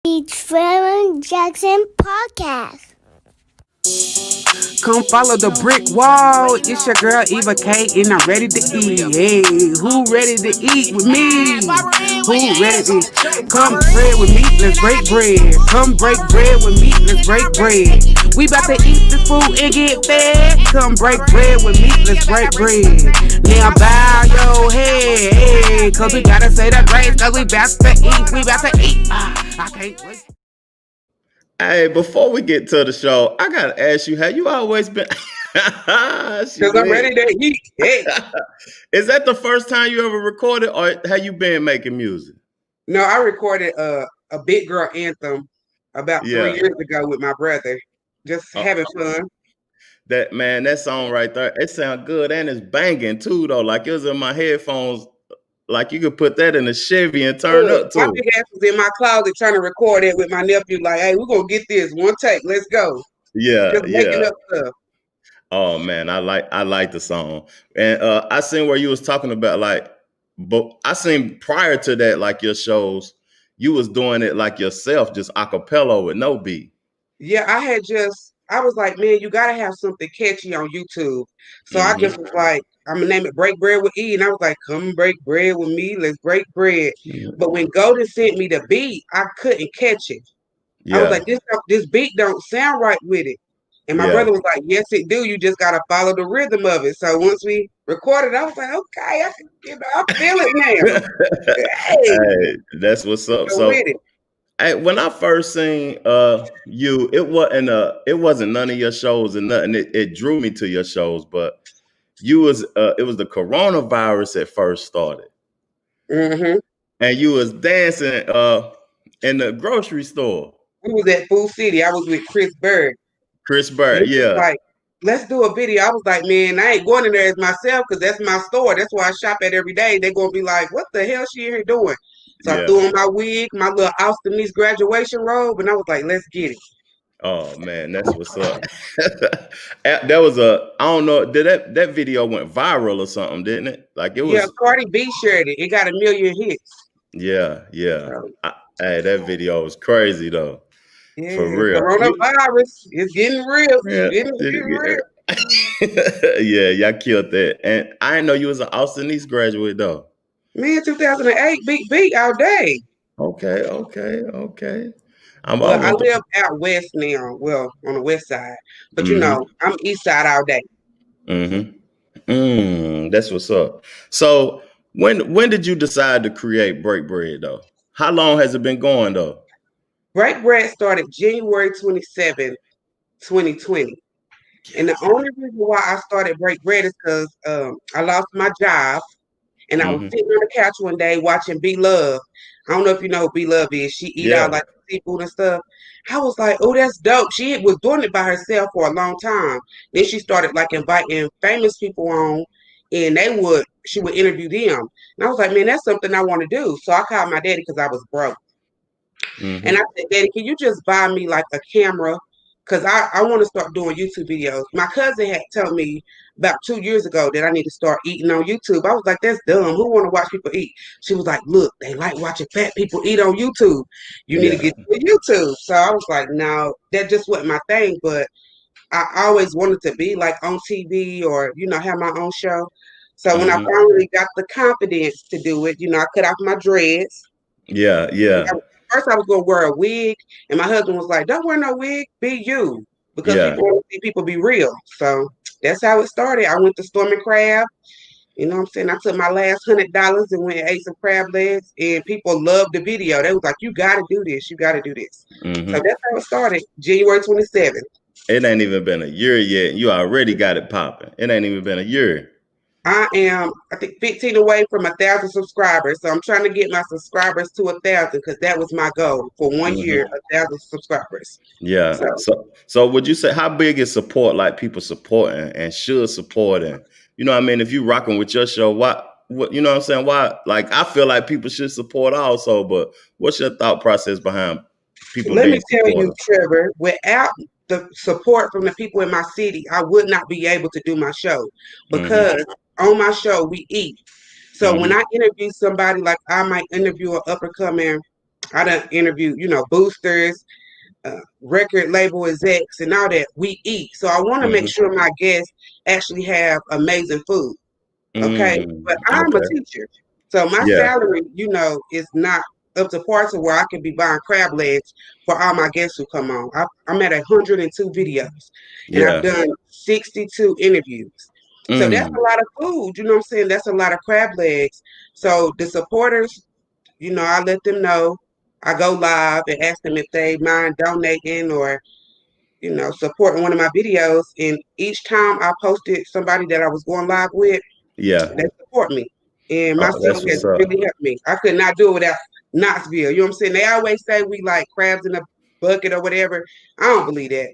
It's Farron Jackson Podcast. Come follow the brick wall. It's your girl Eva K, and I'm ready to eat. Hey, who ready to eat with me? Who ready to eat? Come bread with me, let's break bread. Come break bread with me, let's break bread. We about to eat this food and get fed. Come break bread with me, let's break bread. Now bow your head, hey, cause we gotta say the grace, cause we about to eat, we about to eat. I can't wait. Hey, before we get to the show, I gotta ask you, have you always been? She Cause I'm went. ready to eat. Hey. Is that the first time you ever recorded, or have you been making music? No, I recorded a big girl anthem about 3 years Yeah. ago with my brother. Just Oh, having fun. that man, that song right there, it sounds good and it's banging too, though. Like it was in my headphones. Like you could put that in a Chevy and turn Look, up my to. big ass was in my closet trying to record it with my nephew. Like, hey, we're gonna get this one take. Let's go. Yeah, Just making yeah. up stuff. Oh man, I like the song, and I seen where you was talking about like, but I seen prior to that like your shows, you was doing it like yourself, just a cappella with no beat. Yeah, I was like, man, you gotta have something catchy on YouTube. So I just Hmm. was like, I'm gonna name it Break Bread with E. And I was like, come break bread with me. Let's break bread. But when Golden sent me the beat, I couldn't catch it. I was Yeah, like, this beat don't sound right with it. And my yeah. brother was like, yes, it do. You just gotta follow the rhythm of it. So once we recorded, I was like, okay, I feel it now. Hey, Hey, that's what's up. go with So it. when I first seen you, it wasn't none of your shows and nothing. It drew me to your shows, but it was the coronavirus at first started. Hmm. And you was dancing in the grocery store. We was at Food City. I was with Chris Bird. Chris And Bird, he was yeah, like, let's do a video. I was like, man, I ain't going in there as myself because that's my store. That's where I shop at every day. They're going to be like, what the hell she in here doing? So I threw yeah. on my wig, my little Austin East graduation robe, and I was like, let's get it. Oh man, that's what's up. That was I don't know, did that video went viral or something, didn't it? Like it Yeah, was, Cardi B shared it. It got 1 million hits. yeah, yeah. So, Hey, that video was crazy though, for yeah, real. coronavirus is getting real. Yeah, Getting real. yeah, y'all killed that. And I didn't know you was an Austin East graduate though. Man, 2008, beat all day. Okay, okay, okay. I Well, I went to. live out west now. Well, on the west side. But Mm-hmm. I'm east side all day. Mm-hmm. That's what's up. So when did you decide to create Break Bread though? How long has it been going though? Break Bread started January 27, 2020. And the only reason why I started Break Bread is because I lost my job and I was Hmm. sitting on the couch one day watching B Love. I don't know if you know who B Love is. She eat out Yeah, like seafood and stuff. I was like, oh, that's dope. She was doing it by herself for a long time. Then she started like inviting famous people on and she would interview them. And I was like, man, that's something I want to do. So I called my daddy because I was broke. And I hmm, said, Daddy, can you just buy me like a camera? Because I want to start doing YouTube videos. My cousin had told me about 2 years ago that I need to start eating on YouTube. I was like, that's dumb. Who want to watch people eat? She was like, look, they like watching fat people eat on YouTube. You need to yeah, get to YouTube. So I was like, no, that just wasn't my thing. But I always wanted to be like on TV or, have my own show. So when I hmm, finally got the confidence to do it, I cut off my dreads. yeah, yeah, First, I was gonna wear a wig, and my husband was like, "Don't wear no wig, be you," because yeah. people want to see people be real. So that's how it started. I went to Stormy Crab. You know what I'm saying? I took my last $100 and went and ate some crab legs, and people loved the video. They was like, "You got to do this. You got to do this." So Hmm. that's how it started, January 27th. It ain't even been a year yet. You already got it popping. It ain't even been a year. I am, I think, 15 away from 1,000 subscribers. So I'm trying to get my subscribers to 1,000 because that was my goal for one year, Hmm. 1,000 subscribers. Yeah. So So would you say how big is support, like people supporting and should support, and what I mean, if you rocking with your show, what you know what I'm saying? Why, like, I feel like people should support also, but what's your thought process behind people let me being tell you, supportive? Trevor, without the support from the people in my city, I would not be able to do my show Hmm. because on my show we eat. So when Hmm. I interview somebody, like I might interview an up and coming I done interviewed, boosters, record label execs, and all that. We eat. So I want to make Mm-hmm. sure my guests actually have amazing food. Okay. But I'm a Okay. teacher. So my Yeah. salary, is not up to par to where I can be buying crab legs for all my guests who come on. I'm at 102 videos and I've Yeah. done 62 interviews. So that's Mm. a lot of food. You know what I'm saying? That's a lot of crab legs. So the supporters, I let them know. I go live and ask them if they mind donating or, supporting one of my videos. And each time I posted somebody that I was going live with, Yeah. they support me. And my Oh, son that's has what's up. really helped me. I could not do it without Knoxville. You know what I'm saying? They always say we like crabs in a bucket or whatever. I don't believe that.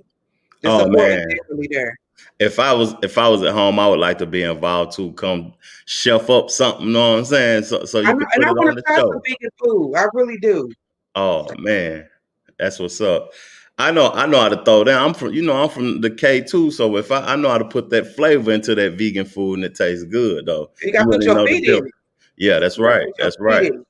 The Oh support is man. definitely there. If I was at home, I would like to be involved too. Come chef up something, you know what I'm saying? So I you know, can and put I it want on to the try some show. vegan food. I really do. Oh man, that's what's up. I know how to throw down. I'm from the K too. So if I know how to put that flavor into that vegan food and it tastes good though. You got You to put really your know the feet in difference. it. Yeah, that's You got to right. put your That's feet right. in it.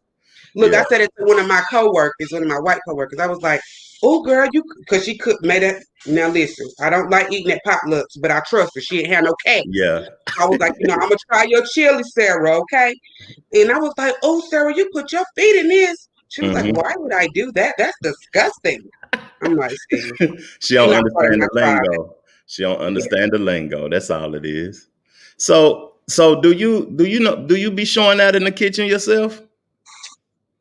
Look, Yeah. I said it to one of my coworkers, one of my white coworkers. I was like, "Oh, girl, because she made it." Now listen, I don't like eating at potlucks, but I trust her. She ain't had no cats. Yeah. I was like, I'm gonna try your chili, Sarah, okay? And I was like, "Oh, Sarah, you put your feet in this." She was like, hmm "Why would I do that? That's disgusting." I'm like, "See, She you're don't not part of understand my the tribe." lingo. She don't Yeah. understand the lingo. That's all it is. So do you be showing that in the kitchen yourself?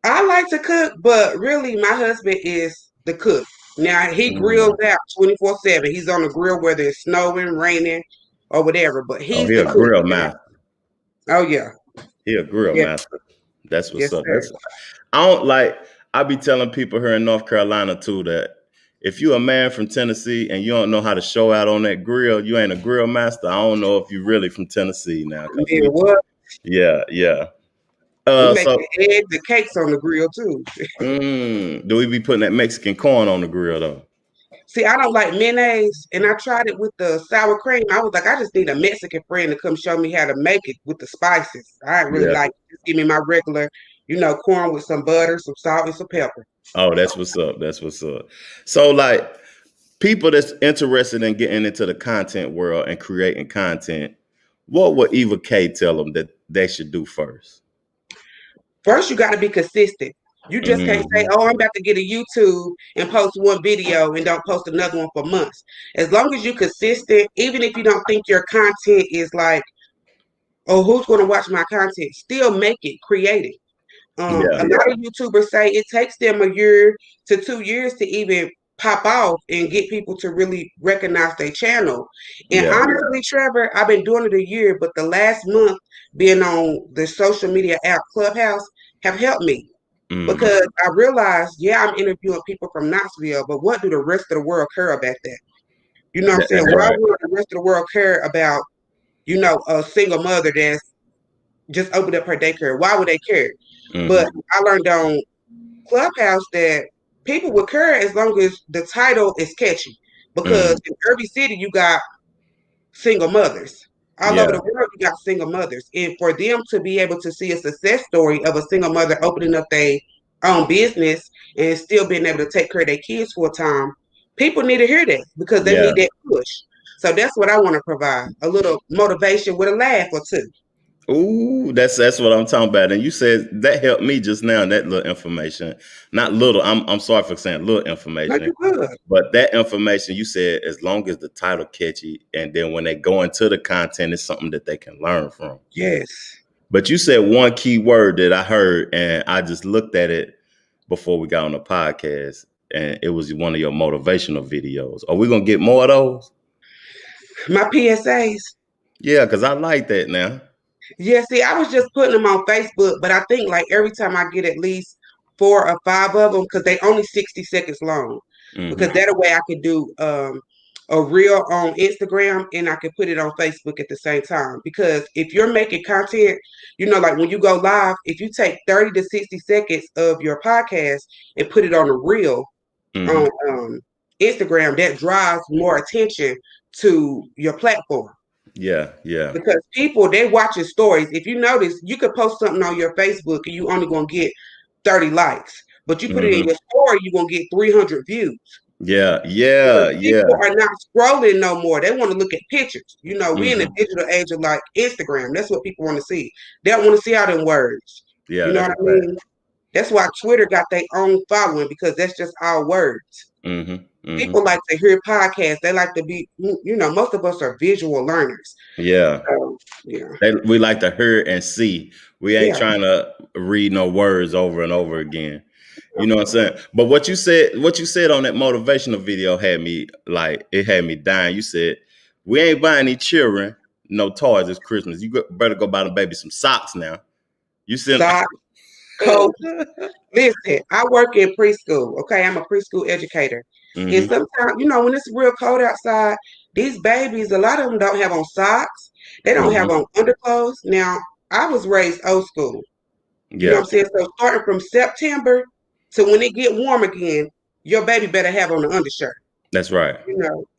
I like to cook, but really, my husband is the cook. Now he grills Mm. out 24/7. He's on the grill whether it's snowing, raining, or whatever. But Oh, he's he the a cook grill in the house. master. Oh yeah, He a grill yes, master. That's what's yes, up. sir. I don't like. I be telling people here in North Carolina too that if you a man from Tennessee and you don't know how to show out on that grill, you ain't a grill master. I don't know if you really from Tennessee now, cause Man, what? yeah, yeah. We So making eggs and cakes on the grill too. do we be putting that Mexican corn on the grill though? See, I don't like mayonnaise, and I tried it with the sour cream. I was like, I just need a Mexican friend to come show me how to make it with the spices. I ain't really Yeah. like just give me my regular, corn with some butter, some salt, and some pepper. Oh, that's what's up. That's what's up. So like people that's interested in getting into the content world and creating content, what would Eva K tell them that they should do first? First, you got to be consistent. You just can't say, hmm "Oh, I'm about to get a YouTube and post one video and don't post another one for months." As long as you're consistent, even if you don't think your content is like, "Oh, who's going to watch my content?" Still make it, create it. Yeah. A lot of YouTubers say it takes them a year to 2 years to even pop off and get people to really recognize their channel. And Yeah. honestly, Trevor, I've been doing it a year, but the last month being on the social media app Clubhouse have helped me Mm. because I realized, yeah, I'm interviewing people from Knoxville, but what do the rest of the world care about that? You know what I'm saying? That's Why right. would the rest of the world care about, a single mother that's just opened up her daycare? Why would they care? But hmm I learned on Clubhouse that people would care as long as the title is catchy. Because hmm in every city you got single mothers. All over Yeah. the world you got single mothers. And for them to be able to see a success story of a single mother opening up their own business and still being able to take care of their kids full time, people need to hear that because they Yeah. need that push. So that's what I want to provide. A little motivation with a laugh or two. Ooh, that's what I'm talking about. And you said that helped me just now. That little information, not little. I'm sorry for saying little No, information, you good. but that information you said, as long as the title catchy, and then when they go into the content, it's something that they can learn from. Yes. But you said one key word that I heard, and I just looked at it before we got on the podcast, and it was one of your motivational videos. Are we gonna get more of those? My PSAs. Yeah, because I like that now. Yeah, see, I was just putting them on Facebook, but I think like every time I get at least 4 or 5 of them, because they only 60 seconds long. Because hmm that way I could do a reel on Instagram and I could put it on Facebook at the same time. Because if you're making content, like when you go live, if you take 30 to 60 seconds of your podcast and put it on a reel hmm on Instagram, that drives more attention to your platform Yeah, yeah, because people they watching stories. If you notice, you could post something on your Facebook and you only gonna get 30 likes. but you put it in Mm-hmm. your story, you're gonna get 300 views. Yeah, Because yeah, yeah. people are not scrolling no more. They want to look at pictures. We in the Mm-hmm. digital age of like Instagram. That's what people want to see. They don't want to see all them words. Yeah, You know that's what a I fact. mean? That's why Twitter got their own following because that's just all words. Mm-hmm. Mm-hmm. People like to hear podcasts. They like to be, most of us are visual learners. Yeah. So, yeah. We like to hear and see. We ain't Yeah. trying to read no words over and over again. You know what I'm saying? But what you said on that motivational video had me like it had me dying. You said we ain't buying any children no toys this Christmas. Better go buy the baby some socks now. You said, Sock, coat. Listen, I work in preschool. Okay, I'm a preschool educator. And mm-hmm, sometimes, when it's real cold outside, these babies, a lot of them don't have on socks. They don't mm-hmm, have on underclothes. Now, I was raised old school. You know what yeah, I'm saying? So starting from September to when it get warm again, your baby better have on the undershirt. that's right.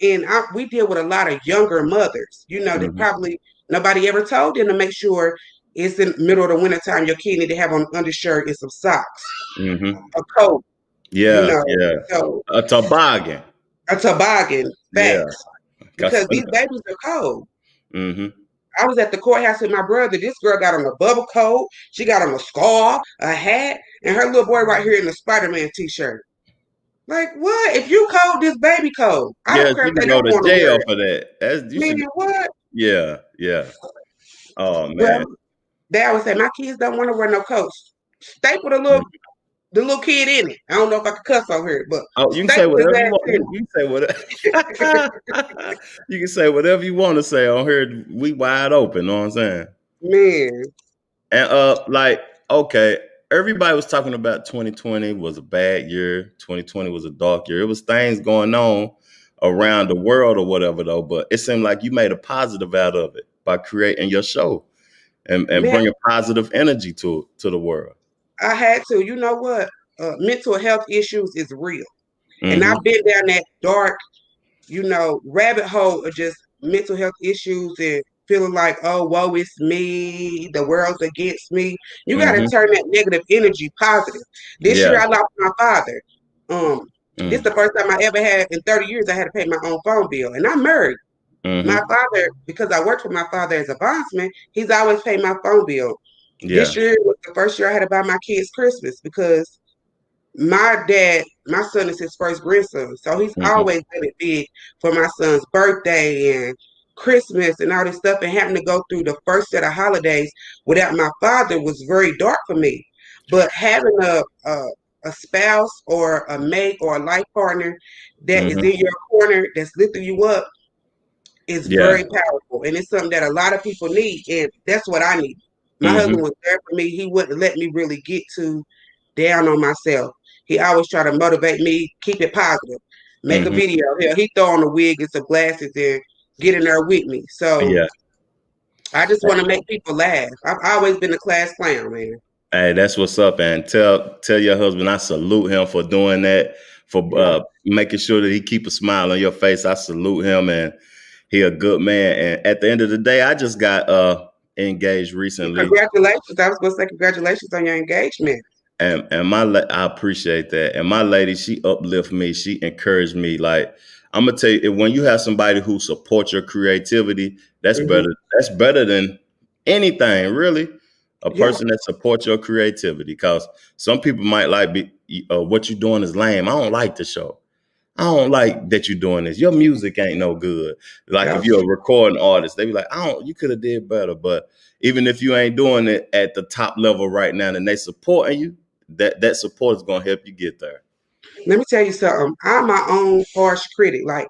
And we deal with a lot of younger mothers. That Mm-hmm, probably nobody ever told them to make sure it's in the middle of the wintertime. Your kid need to have on an undershirt and some socks, mm-hmm, a coat. you yeah, know. yeah. So A toboggan. a toboggan, Yeah. facts, because these babies are cold. Mm-hmm. I was at the courthouse with my brother. This girl got on a bubble coat. She got on a scarf, a hat, and her little boy right here in the Spider-Man t-shirt. Like, what? If you cold, this baby cold. I don't Yes, care you if can they go don't to want to wear jail it. for that. That's you Man, should. what? Yeah, yeah. Oh Well, man. they always say my kids don't want to wear no coats. Staple the little kid in it. I don't know if I can cuss on here, but Oh, you can say staple his whatever you ass want. in You can say whatever. You can say whatever you want to say on here. We wide open. Know what I'm saying? it. Man, And like okay, everybody was talking about 2020 was a bad year. 2020 was a dark year. It was things going on around the world or whatever though. But it seemed like you made a positive out of it by creating your show and man, bringing positive energy to the world. I had to. You know what? Mental health issues is real, and Mm-hmm. I've been down that dark, rabbit hole of just mental health issues and feeling like, oh, woe is me, the world's against me. You got to Mm-hmm. turn that negative energy positive. This Yeah. year, I lost my father. This is Mm. the first time I ever had in 30 years I had to pay my own phone bill, and I'm married. My Mm-hmm. father, because I worked for my father as a bondsman, he's always paid my phone bill. This Yeah. year was the first year I had to buy my kids Christmas because my son is his first grandson. So he's Mm-hmm. always been it big for my son's birthday and Christmas and all this stuff. And having to go through the first set of holidays without my father was very dark for me. But having a spouse or a mate or a life partner that is Mm-hmm. in your corner that's lifting you up is Yeah. very powerful. And it's something that a lot of people need. And that's what I need. My husband Mm-hmm. was there for me. He wouldn't let me really get too down on myself. He always tried to motivate me, keep it positive, make a Mm-hmm. video. Hell, he throw on a wig and some glasses and get in there with me. So Yeah. I just want to make people laugh. I've always been a class clown, man. Hey, that's what's up, and tell your husband I salute him for doing that, for Yeah. making sure that he keep a smile on your face. I salute him, and he a good man. And at the end of the day, I just got engaged recently, Congratulations. I was going to say congratulations on your engagement. and I appreciate that. And my lady, she uplift me, she encouraged me. Like I'm gonna tell you, when you have somebody who supports your creativity, that's Hmm. better. That's better than anything, really. A Yeah. person that supports your creativity, because some people might like what you're doing is lame. I don't like the show. I don't like that you're doing this. Your music ain't no good. Like Yeah. if you're a recording artist, they be like, I don't. You could have did better. But even if you ain't doing it at the top level right now, and they supporting you, that support is gonna help you get there. Let me tell you something. I'm my own harsh critic. Like,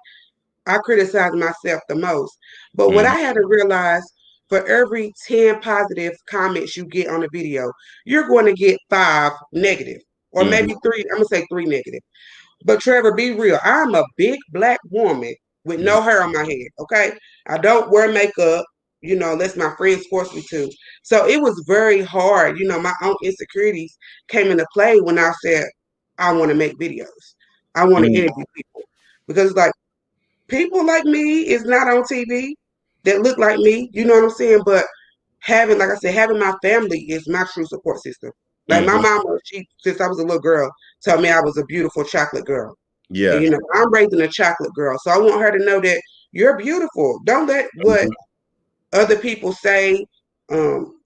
I criticize myself the most. But what Mm-hmm. I had to realize for every 10 positive comments you get on a video, you're going to get 5 negative, or Mm-hmm. maybe 3. I'm going to say 3 negative. But Trevor, be real. I'm a big black woman with no hair on my head. Okay. I don't wear makeup, unless my friends force me to. So it was very hard. My own insecurities came into play when I said, I want to make videos. I want to Mm-hmm. interview people. Because it's like, people like me is not on TV that look like me. You know what I'm saying? But having, like I said, having my family is my true support system. Like my mama, she since I was a little girl, told me I was a beautiful chocolate girl. And Yeah. you know, I'm raising a chocolate girl, so I want her to know that you're beautiful. Don't let what Mhm. other people say um,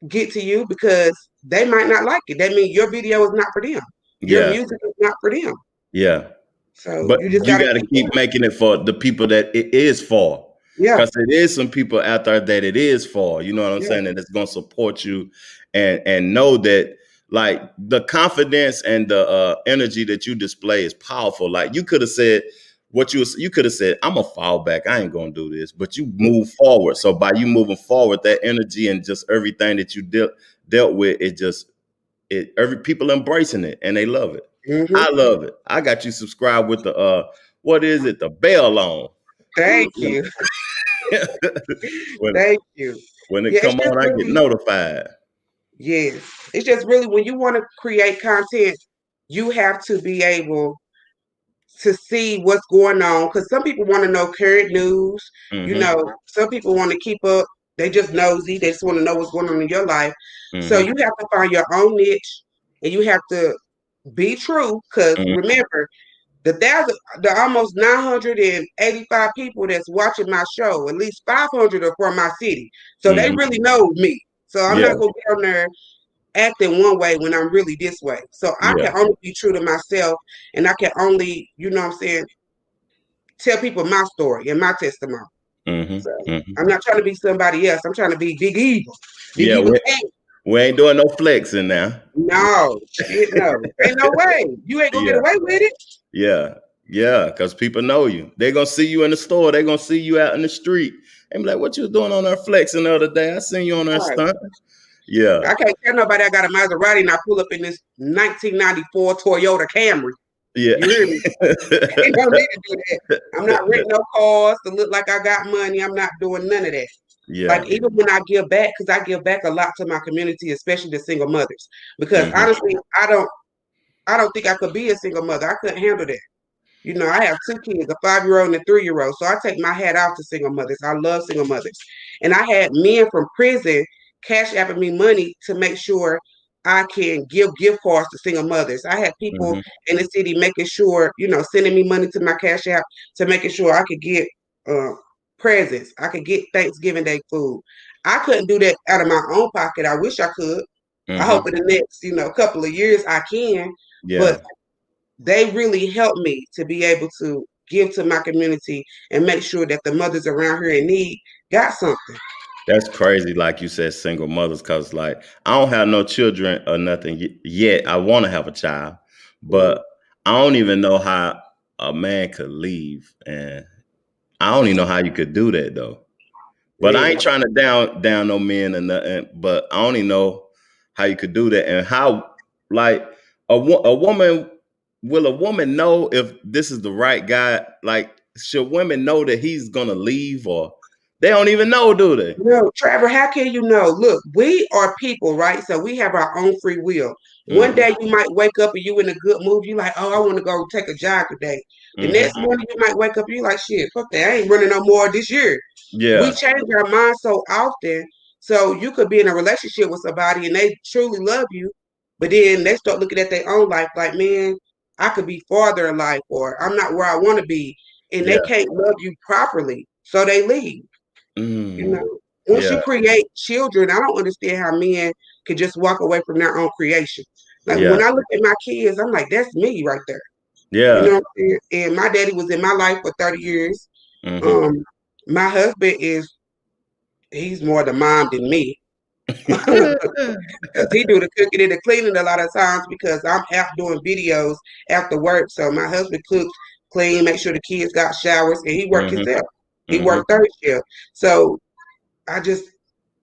get to you because they might not like it. That means your video is not for them. Your Yeah. music is not for them. Yeah. So But you just you gotta got to keep keep going. making it for the people that it is for. Yeah, Because it is some people out there that it is for. You know what I'm yeah. saying? And it's going to support you and know that like the confidence and the energy that you display is powerful. Like you could have said you could have said, I'm a fall back. I ain't going to do this. But you move forward. So by you moving forward, that energy and just everything that you dealt with, every people embracing it and they love it. Hmm. I love it. I got you subscribed with the what is it? The bell on. Thank you. when Thank you. when it Yeah, it's come just on, I get really, notified. yes. It's just really when you want to create content, you have to be able to see what's going on because some people want to know current news. You Mm-hmm. know, some people want to keep up. They just nosy. They just want to know what's going on in your life. So Mm-hmm. you have to find your own niche, and you have to be true. Because Mm-hmm. remember, the almost 985 people that's watching my show, at least 500 are from my city. So they Mm-hmm. really know me. So I'm Yeah. not gonna get on there acting one way when I'm really this way. So I Yeah. can only be true to myself and I can only, you know what I'm saying, tell people my story and my testimony. Mm-hmm. So Mm-hmm. I'm not trying to be somebody else. I'm trying to be Big Evil. Big Yeah. Evil We, King. we ain't doing no flexing now. No, shit, no. Ain't no way. You ain't gonna get Yeah. away with it. Yeah. Yeah. Because people know you. They're gonna see you in the store. They're gonna see you out in the street. And be like, what you was doing on there flexing the other day? I seen you on there Right. stunt. Yeah. I can't tell nobody I got a Maserati and I pull up in this 1994 Toyota Camry. Yeah. You hear me? Ain't no need to do that. I'm not renting no cars to look like I got money. I'm not doing none of that. Yeah. Like even when I give back, because I give back a lot to my community, especially the single mothers. Because Mm-hmm. honestly, I don't think I could be a single mother. I couldn't handle that. You know, I have two kids, a 5-year-old and a 3-year-old. So I take my hat off to single mothers. I love single mothers. And I had men from prison cash apping me money to make sure I can give gift cards to single mothers. I had people Mm-hmm. in the city making sure, you know, sending me money to my cash app to making sure I could get uh, presents. I could get Thanksgiving Day food. I couldn't do that out of my own pocket. I wish I could. I Mm-hmm. hope in the next, you know, couple of years I can. But Yeah. they really helped me to be able to give to my community and make sure that the mothers around here in need got something. That's crazy, like you said, single mothers, because like I don't have no children or nothing yet. I want to have a child, Mhm. but I don't even know how a man could leave, and I don't even know how you could do that though. But I Yeah. ain't trying to down no men or nothing. But I only know how you could do that and how like a woman will a woman know if this is the right guy? Like, should women know that he's gonna leave or they don't even know, do they? No, Trevor, how can you know? Look, we are people, right? So we have our own free will. One Mm-hmm. day you might wake up and you in a good mood. You like, oh, I want to go take a jog today. The Mm-hmm. next morning you might wake up and you like, shit, fuck that. I ain't running no more this year. We Yeah. change our mind so often. So you could be in a relationship with somebody and they truly love you, but then they start looking at their own life like, man, I could be farther in life or I'm not where I want to be. And they Yeah. can't love you properly. So they leave. You Mm. know, once Yeah. you create children, I don't understand how men could just walk away from their own creation. Like Yeah. when I look at my kids, I'm like, that's me right there. You know Yeah. what I'm saying? And my daddy was in my life for 30 years. Mm-hmm. Um, my husband he's more the mom than me. Because he do the cooking and the cleaning a lot of times because I'm out doing videos after work. So my husband cooks, clean, make sure the kids got showers, and he work Mm-hmm. himself. He Mm-hmm. worked third shift. So I just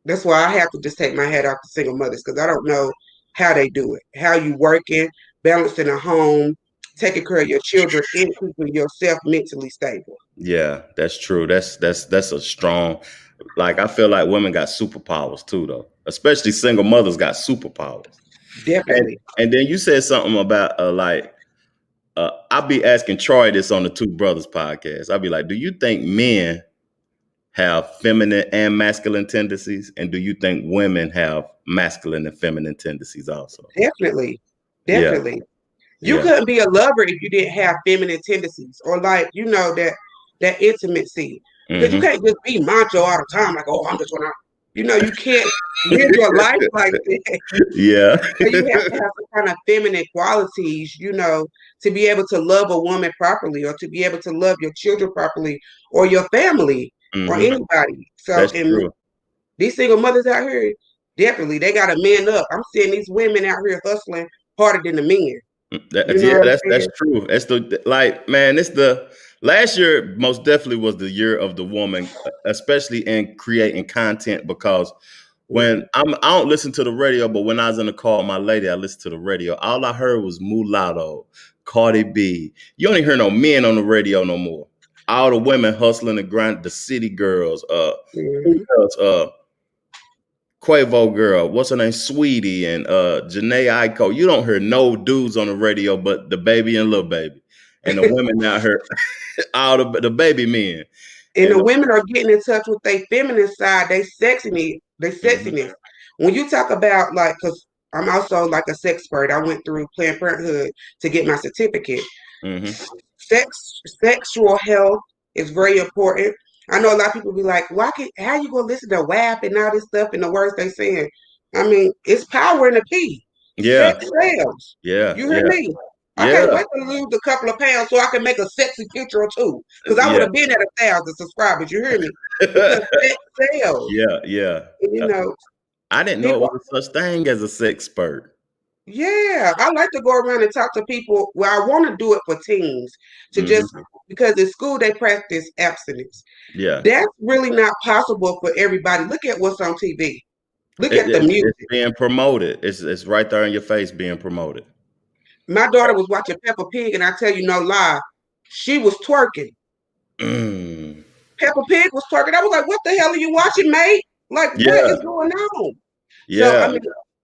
that's why I have to just take my head off to single mothers because I don't know how they do it. How you working, balancing a home, taking care of your children, and keeping yourself mentally stable. Yeah, that's true. That's a strong. Like I feel like women got superpowers too, though. Especially single mothers got superpowers. And Definitely. and then you said something about like I'll be asking Troy this on the Two Brothers podcast. I'll be like, do you think men have feminine and masculine tendencies? And do you think women have masculine and feminine tendencies also? Definitely. Yeah, Definitely. You yeah. couldn't be a lover if you didn't have feminine tendencies or like, that intimacy. Because you Hmm. can't just be macho all the time, like, oh, I'm just gonna, you can't live your life like that. Yeah. So you have to have some kind of feminine qualities, to be able to love a woman properly or to be able to love your children properly or your family or Hmm. anybody. So, That's and true. these single mothers out here, definitely, they got to man up. I'm seeing these women out here hustling harder than the men. You know Yeah, what I'm that's saying? true. That's the like, man. It's the last year most definitely was the year of the woman, especially in creating content. Because when I don't listen to the radio, but when I was in the car with my lady, I listened to the radio. All I heard was mulatto, Cardi B. You don't even hear no men on the radio no more. All the women hustling and grind. The city girls, who Mhm. else? Quavo girl, what's her name? Sweetie and Janae Aiko. You don't hear no dudes on the radio but the baby and little baby. And the women out here, all the baby men. And And the women are getting in touch with their feminine side, they mhm, sexiness. When you talk about like, because I'm also like a sexpert, I went through Planned Parenthood to get my certificate. mhm. Sexual health is very important. I know a lot of people be like, how you gonna listen to WAP and all this stuff and the words they saying? I mean, it's power in the P. Yeah, Sex sells. yeah, You hear yeah, me? I can't yeah, wait to lose a couple of pounds so I can make a sexy picture or two. Because I would yeah. have been at 1,000 subscribers. You hear me? Because sex sells. Yeah, yeah. And, Uh, I didn't know it people. was a such thing as a sex expert. Yeah, I like to go around and talk to people. Well, I want to do it for teens to just Hmm. because in school they practice abstinence. Yeah, That's really not possible for everybody. Look at what's on TV. Look at the it's music. being promoted. It's right there in your face being promoted. My daughter was watching Peppa Pig, and I tell you no lie, she was twerking. Mm. Peppa Pig was twerking. I was like, "What the hell are you watching, mate? Like, what Yeah, is going on?" So, I yeah. mean,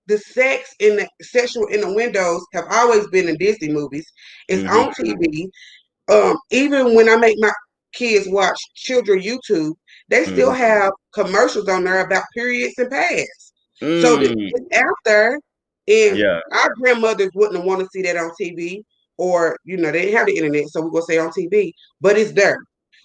the sex and the sexual innuendos have always been in Disney movies. It's Hmm. on TV. Even when I make my kids watch children YouTube, they still Hmm. have commercials on there about periods and pads. So Mm. it's out there, and Yeah, our grandmothers wouldn't want to see that on TV, or they didn't have the internet, so we're gonna say on TV, but it's there.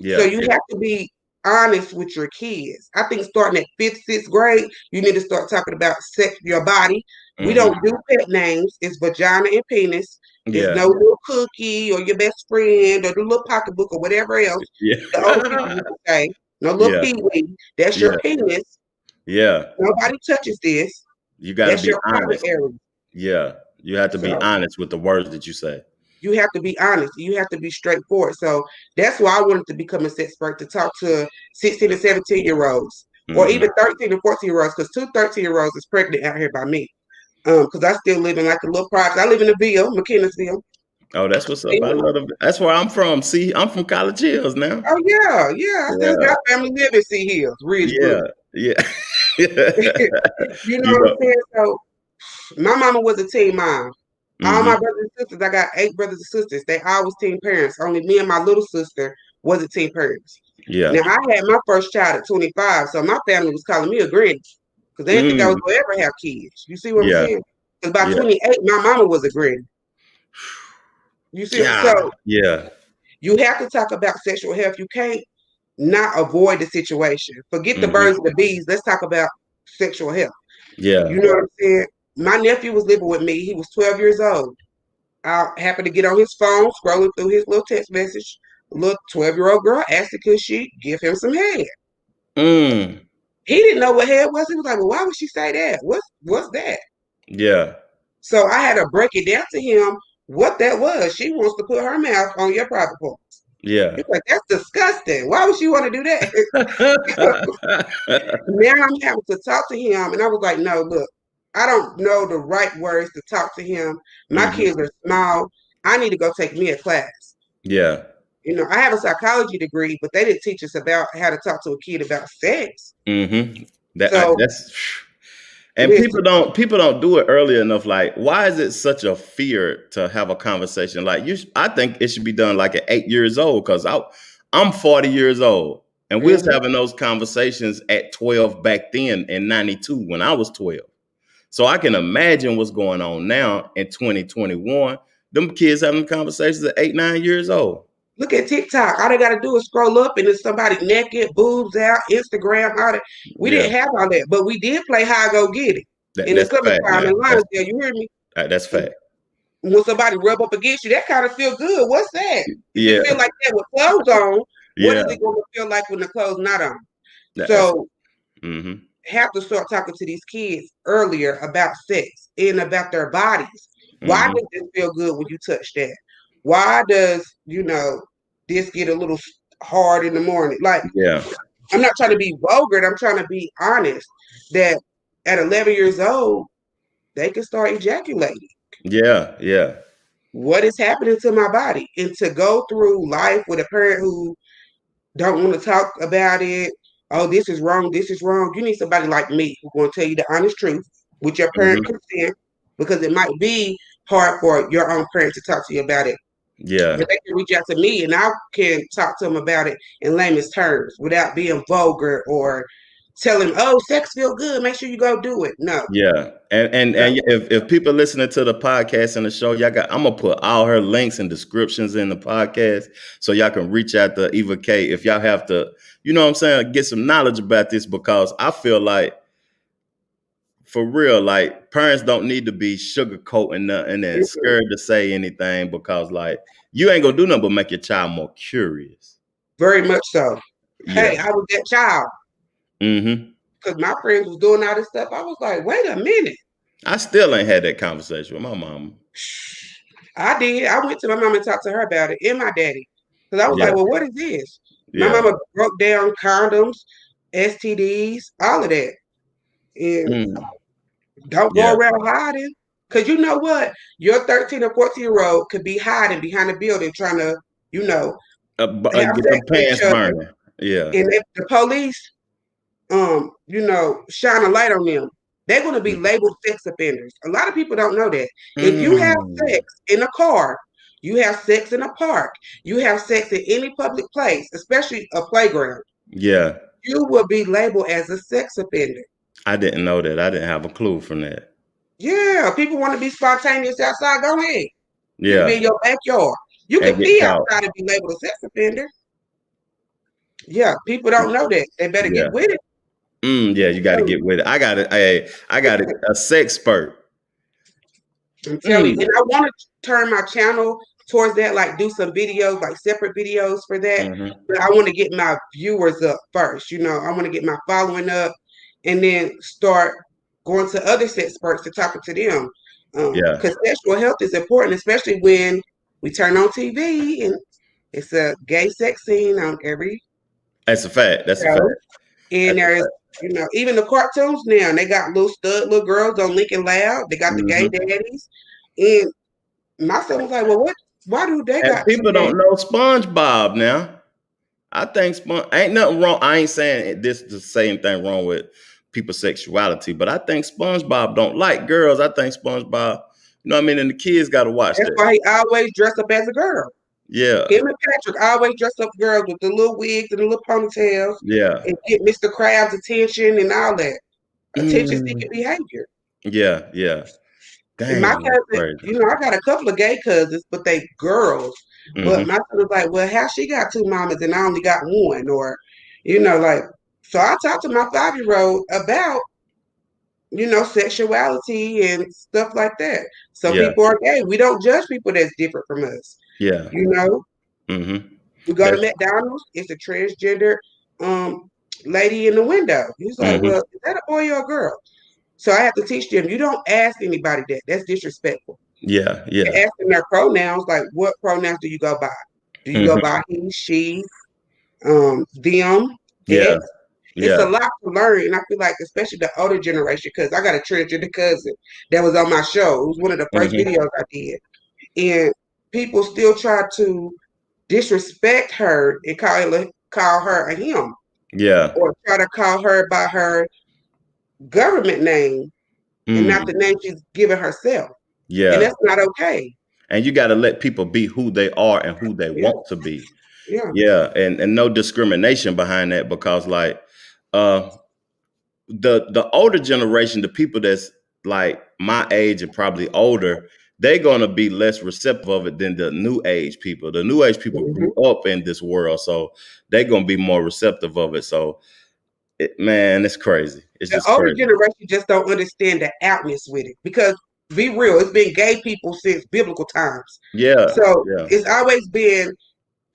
So yeah. you have to be honest with your kids. I think starting at fifth, sixth grade, you need to start talking about sex, your body. We Hmm. don't do pet names. It's vagina and penis. It's Yeah, no little cookie or your best friend or the little pocketbook or whatever else the old people yeah. used to say. No little Yeah, peewee. That's yeah, your penis. yeah. Nobody touches this. You got to That's be your private honest. area. Yeah, you have to be So honest with the words that you say. you have to be honest. You have to be straightforward. So that's why I wanted to become a sex expert to talk to 16 and 17-year-olds or Hmm. even 13 and 14-year-olds because two 13-year-olds is pregnant out here by me. Because I still live in like a little project. I live in the Ville, McKinnisville. Oh, that's what's up. I love them. That's where I'm from. See, I'm from College Hills now. Oh yeah, yeah. I still Yeah, got family live in Sea Hills, yeah, Ridgebrook. yeah. You know You what I'm know, saying? So my mama was a teen mom. All my hmm, brothers and sisters, I got 8 brothers and sisters. They all was teen parents. Only me and my little sister wasn't teen parents. yeah. Now I had my first child at 25, so my family was calling me a granny because they didn't think I was Mm, gonna ever have kids. You see what I'm yeah, saying? Because by yeah. 28, my mama was a granny. You see, God, so yeah, you have to talk about sexual health. You can't not avoid the situation. Forget the hmm, birds and the bees. Let's talk about sexual health. You yeah, know what I'm saying? My nephew was living with me. He was 12 years old. I happened to get on his phone, scrolling through his little text message. A little 12-year-old girl asked could she give him some head. mm, He didn't know what head was. He was like, well, why would she say that? What's that? yeah, So I had to break it down to him what that was. She wants to put her mouth on your private parts. yeah. He's like, that's disgusting. Why would she want to do that? Now I'm having to talk to him, and I was like, no, look, I don't know the right words to talk to him. My Hmm. kids are small. I need to go take me a class. Yeah. I have a psychology degree, but they didn't teach us about how to talk to a kid about sex. Hmm. So That's and listen, people don't do it early enough. Like, why is it such a fear to have a conversation? Like I think it should be done like at 8 years old because I'm 40 years old And we was having those conversations at 12 back then in 92 when I was 12. So I can imagine what's going on now in 2021. Them kids having conversations at 8, 9 years old. Look at TikTok. All they got to do is scroll up and it's somebody naked, boobs out, Instagram, all that. We didn't have all that, but we did play High Go Get It in the That's fact. summertime in Lionsdale. You hear me? That's fact. When somebody rub up against you, that kind of feel good. What's that? If it feel like that with clothes on, what is it going to feel like when the clothes not on? So have to start talking to these kids earlier about sex and about their bodies. Why does it feel good when you touch that? Why does, this get a little hard in the morning? Like, I'm not trying to be vulgar. I'm trying to be honest that at 11 years old, they can start ejaculating. Yeah. What is happening to my body? And to go through life with a parent who don't want to talk about it. Oh, this is wrong. This is wrong. You need somebody like me who's going to tell you the honest truth with your parent consent, because it might be hard for your own parent to talk to you about it. Yeah. But they can reach out to me and I can talk to them about it in layman's terms without being vulgar or telling, oh, sex feel good, make sure you go do it. No. Yeah. And if people listening to the podcast and the show, I'm gonna put all her links and descriptions in the podcast so y'all can reach out to Eva K if y'all have to, get some knowledge about this, because I feel like, for real, like, parents don't need to be sugarcoating nothing and scared to say anything, because, like, you ain't gonna do nothing but make your child more curious. Very much so. Yeah. Hey, I was that child. Because my friends was doing all this stuff. I was like, wait a minute. I still ain't had that conversation with my mom. I did. I went to my mom and talked to her about it, and my daddy. Because I was like, well, what is this? My mama broke down condoms, STDs, all of that. And don't go around hiding. Because you know what? Your 13 or 14-year-old could be hiding behind a building trying to, have sex with each other. Yeah. And if the police, shine a light on them, they're going to be labeled sex offenders. A lot of people don't know that. If you have sex in a car, you have sex in a park, you have sex in any public place, especially a playground. Yeah. You will be labeled as a sex offender. I didn't know that. I didn't have a clue from that. Yeah. People want to be spontaneous outside. Go ahead. Yeah. You can be in your backyard. You can be outside and be labeled a sex offender. Yeah. People don't know that. They better get with it. Yeah, you got to get with it. I got it. A sexpert. I'm telling you, and I want to turn my channel towards that, like do some videos, like separate videos for that. But I want to get my viewers up first. I want to get my following up, and then start going to other sexperts and talking to them. Because sexual health is important, especially when we turn on TV and it's a gay sex scene on every. That's a fact. That's a fact. And there's, even the cartoons now, they got little girls on Lincoln Loud. They got the gay daddies. And my son was like, well, why do they got people don't know SpongeBob now? I think ain't nothing wrong. I ain't saying this the same thing wrong with people's sexuality, but I think SpongeBob don't like girls. I think SpongeBob, and the kids got to watch that. That's why he always dressed up as a girl. Yeah. Him and Patrick always dress up girls with the little wigs and the little ponytails. Yeah. And get Mr. Krabs' attention and all that. Attention-seeking behavior. Yeah. Dang, and my cousin, I got a couple of gay cousins, but they girls. But my son was like, well, how she got 2 mamas and I only got 1? Or, so I talked to my 5-year-old about, sexuality and stuff like that. So people are gay. We don't judge people that's different from us. Yeah. We go to McDonald's, it's a transgender lady in the window. He's like, well, is that a boy or a girl? So I have to teach them, you don't ask anybody that. That's disrespectful. Yeah. You're asking their pronouns, like what pronouns do you go by? Do you go by he, she, them? Yeah. It's a lot to learn. And I feel like, especially the older generation, because I got a transgender cousin that was on my show. It was one of the first videos I did. And people still try to disrespect her and call her a him. Yeah. Or try to call her by her government name and not the name she's giving herself. Yeah. And that's not okay. and you got to let people be who they are and who they Yeah, want to be. yeah. Yeah, and no discrimination behind that, because like uh the older generation, the people that's like my age and probably older, they're gonna be less receptive of it than the new age people. The new age people Hmm. grew up in this world, so they're gonna be more receptive of it. So man, it's crazy. It's The just older crazy. generation just don't understand the outness with it because be real, it's been gay people since biblical times. Yeah, So yeah. it's always been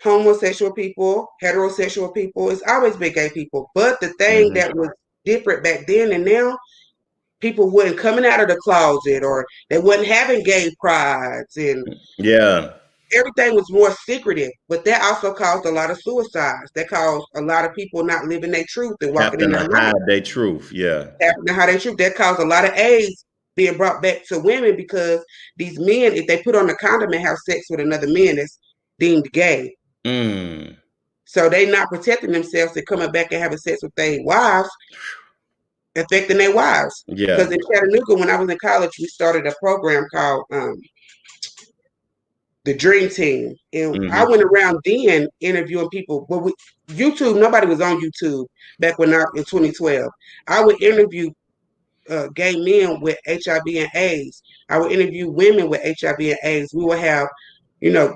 homosexual people, heterosexual people. It's always been gay people. But the thing Hmm. that was different back then and now, people wasn't coming out of the closet or they wasn't having gay prides and Yeah. everything was more secretive. But that also caused a lot of suicides. That caused a lot of people not living their truth and walking in Having their to light. hide their truth. Yeah. Happening how they truth. That caused a lot of AIDS being brought back to women because these men, if they put on a condom and have sex with another man, it's deemed gay. Mm. So they not protecting themselves and coming back and having sex with their wives, affecting their wives. Because Yeah. in Chattanooga, when I was in college, we started a program called the Dream Team, and I Hmm. went around then interviewing people. But YouTube, nobody was on YouTube back when I in 2012. I would interview gay men with HIV and AIDS. I would interview women with HIV and AIDS. We would have, you know,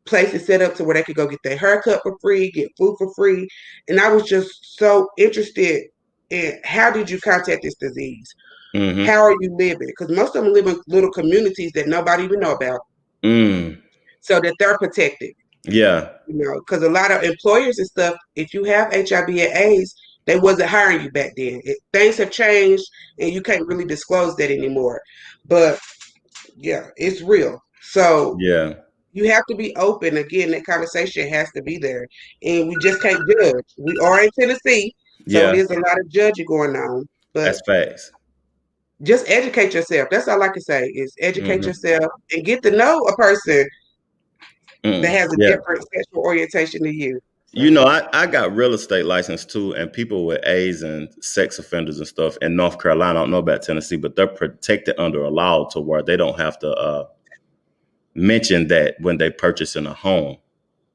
places set up to where they could go get their haircut for free, get food for free. And I was just so interested in how did you contact this disease? Hmm. How are you living? Because most of them live in little communities that nobody even know about, Mm. so that they're protected. Yeah. Because a lot of employers and stuff, if you have HIV and AIDS, they wasn't hiring you back then. Things have changed, and you can't really disclose that anymore. But yeah, it's real. So Yeah. you have to be open. Again, that conversation has to be there, and we just can't judge. We are in Tennessee, so it Yeah. is a lot of judging going on. But That's facts. just educate yourself. That's all I can say is educate Hmm. yourself and get to know a person that Mm. has a Yeah. different sexual orientation to you. You So know, I got real estate license too, and people with AIDS and sex offenders and stuff in North Carolina, I don't know about Tennessee, but they're protected under a law to where they don't have to mention that when they purchase in a home.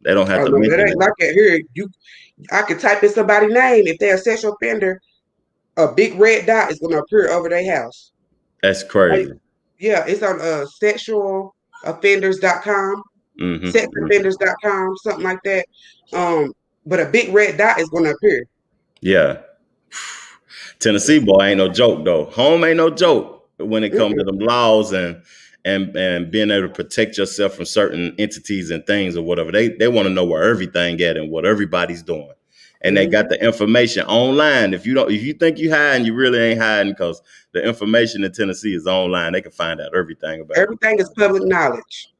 They don't have oh to no, it mention ain't that. like that here. I can type in somebody's name. If they're a sexual offender, a big red dot is going to appear over their house. That's Like, crazy. yeah, it's on sexualoffenders.com, Hmm. sexoffenders.com, something like that. Um, but a big red dot is going to appear. Yeah. Tennessee boy ain't no joke though. Home ain't no joke when it comes to Mm-mm, them laws and being able to protect yourself from certain entities and things or whatever. They want to know where everything at and what everybody's doing. And they got mm-hmm. the information online. If you think you hiding, you really ain't hiding, because the information in Tennessee is online. They can find out everything about you. Everything is public knowledge.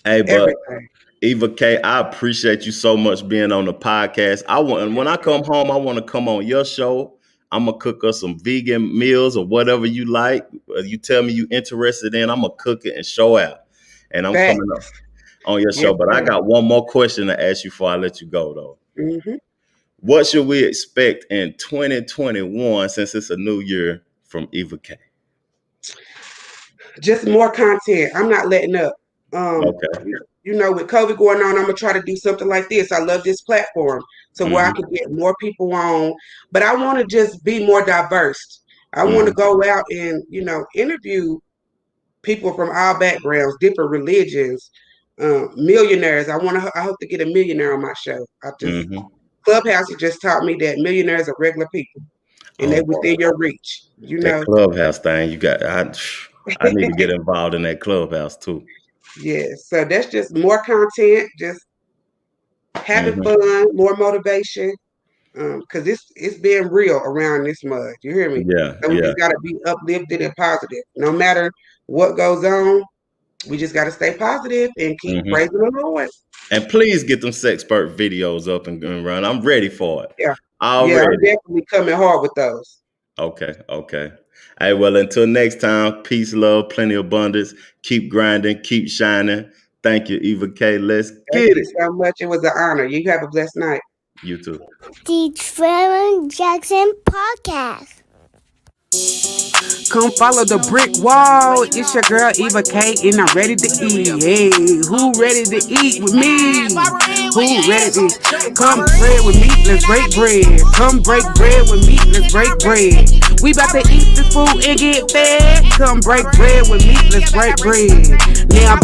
Hey, but Everything. Eva K, I appreciate you so much being on the podcast. I want, and when I come home, I want to come on your show. I'm gonna cook us some vegan meals or whatever you like. You tell me you interested in, I'm gonna cook it and show out. And I'm Fact. coming up on your Yes, show. But I sir. got one more question to ask you before I let you go though. Mm-hmm. What should we expect in 2021 since it's a new year from Eva K? Just more content. I'm not letting up. Um, Okay. with COVID going on, I'm gonna try to do something like this. I love this platform to where I Hmm. can get more people on, but I want to just be more diverse. I want to Hmm. go out and interview people from all backgrounds, different religions, millionaires. I hope to get a millionaire on my show. Hmm. Clubhouse has just taught me that millionaires are regular people and they Oh within boy. your reach. That clubhouse thing, I need to get involved in that clubhouse too. Yeah. So that's just more content, just having Hmm. fun, more motivation. Because it's being real around this mud. You hear me? Yeah, So we yeah. just gotta be uplifted and positive. No matter what goes on, we just gotta stay positive and keep Hmm. praising the Lord. And please get them sexpert videos up and run. I'm ready for it Yeah. Yeah, I'm already. definitely coming hard with those. Okay, okay. Hey, well, until next time, peace, love, plenty of abundance. Keep grinding, keep shining. Thank you, Eva K. Let's Thank get you it. so much. It was an honor. You have a blessed night. You too. The Trevor Jackson Podcast. Come follow the brick wall. It's your girl Eva K, and I'm ready to eat. Hey, who ready to eat with me? Who ready to come bread with me? Let's break bread. Come break bread with me. Let's break bread. We about to eat this food and get fed. Come break bread with me. Let's break bread. Now